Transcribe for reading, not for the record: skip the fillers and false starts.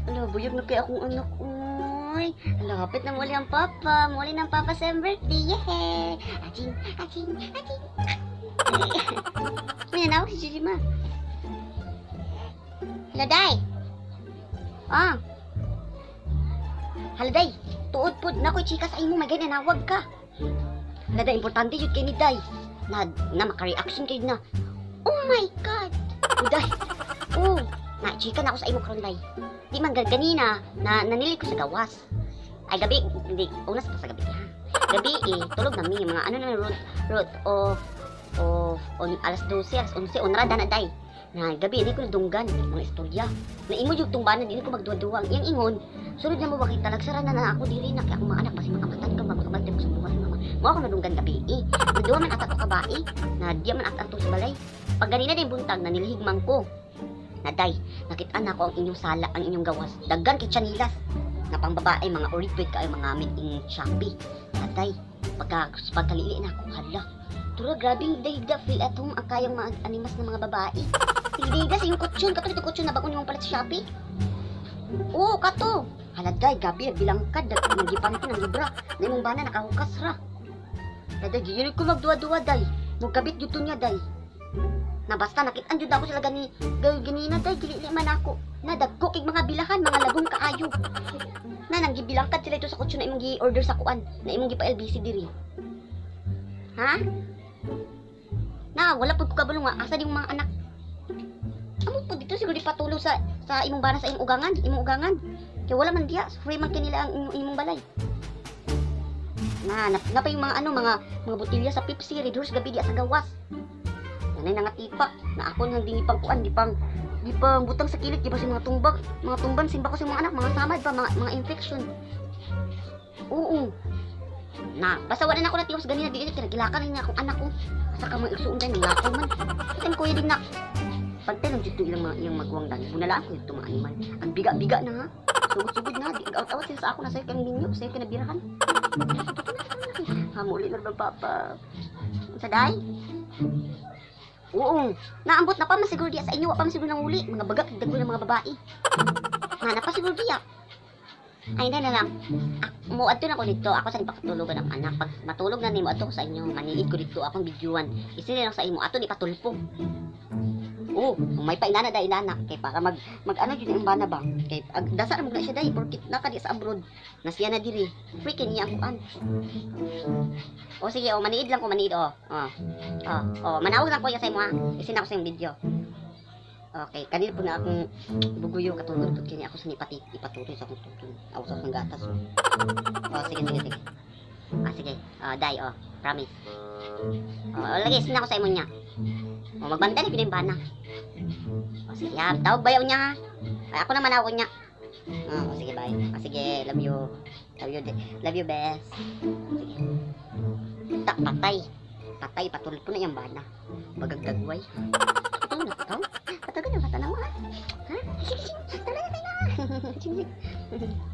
Ala, buyog na kaya akong anak, uy. Ala, kapit na muli ang papa. Muli ng papa sa birthday, yehey. Aching, aching, aching. May nanaw si Jijima. Hala, day. Ah. Hala, day. Tuod po, nako'y chika sa imo, may ganyan, nawag ka. Hala, day, importante yun kay ni day. Na maka-reaction kayo na. Oh my God. Day. Oh, na-chika na ako sa imo karon day. Di man ganina na nanili ko sa gawas. Ay gabi, hindi unas pa sa gabi ha. Gabi tulog na mi mga ano na root of on alas 12, alas 11 onrada na day. Na gabi di ko nadunggan mga istorya. Na imo yung tungbanan dili ko magduwa-duwang. Yang ingon, sulod na mo bakit talagsara na ako diri na kay akong mga anak basi makamatan ka magkamatay mo sa buhay mama. Mo ako nadunggan gabi Naduwa man atat ko kabae na diya man atat sa balay. Pag ganina din buntag na nilihigman ko. Naday, nakita na ko ang inyong sala, ang inyong gawas. Daggan kay chanilas. Na pang babae, mga oripid kayo, mga amin in Shopee. Naday, pagkalili na ako, hala. Tura, grabing dahigda, feel at home ang kayang mga animas ng mga babae. Dahigda sa yung kutsyon, kato ito kutsyon na bago nyo palit sa Shopee. Oo, kato. Hala, day, gabi, bilangkad, nagipan ko ng libra. Na imong bana, nakahukas ra. Naday, yun ko magduwa-duwa, day. Magkabit dito niya, day. Na basta nakitaan jud ako sila ganina day dili man ako nadagko kay mga bilahan mga lagong kaayo na nang gibilangkad sila ito sa kutso na imong gi-order sa kuan na imong gipa LBC diri ha na wala pud ko kabalo nga asa ding mga anak amo pud dito siguro dipatulong sa imong bana sa imong ugangan kay wala man diya free man kanila ang imong balay na pa yung mga mga botilya sa Pepsi Red Horse gabi diya sa gawas. Nanay nga tipa na ako nang di pang kuan di pang butang sa kilid di ba si mga tumban simba ko sa mga anak mga samad pa mga infection. Oo. Na basta wala na ako natiwas ganina di kinagilakan niya akong anak ko. Asa ka mga igsuon din lakaw man. Kitan ko din nak. Pagte nang jud ilang magwang dan. Bunalaan ko yung mga animal. Ang biga-biga na ha. Sugod na di out-out sila sa ako na sayo kang minyo, sayo kinabirahan. Hamuli na ba papa? Sa day? Oo, naambot na pa masiguro diya sa inyo, pa masiguro nang uli, mga bagak, dago ng mga babae. Na pa siguro diya. Ay na lang. Mo adto na ko dito, ako sa ipakatulugan ng anak. Pag matulog na nimo adto ko sa inyo, maniliid ko dito akong bidyuan. Isili lang sa imo ato ni patulpo. Oo, kung may painana dai inana kay para mag ano jud ang bana ba. Kay dasa na mo na siya dai porkit na kadi sa abroad. Na siya na diri. Freaking niya kuan. O sige, maniid lang ko maniid manawag lang ko ya sa imo ha. Isin ako sa imong video. Okay, kanina po na akong buguyo katulog to kini ako sa ipatuloy sa akong tutulog. Ako sa akong gatas. Sige. Sige. Dai promise. Lagi isin ako sa imo niya. Magbantay na yung bana. Sige, tawag bayaw niya ha. Ay, ako naman ako niya. Sige, bye. Sige, love you. Love you, best. Sige. Patay, patuloy ko na yung bana. Bagagdagway. Ito na, ikaw? Patagal yung mata na mo ha. Ha? Sige, tayo na.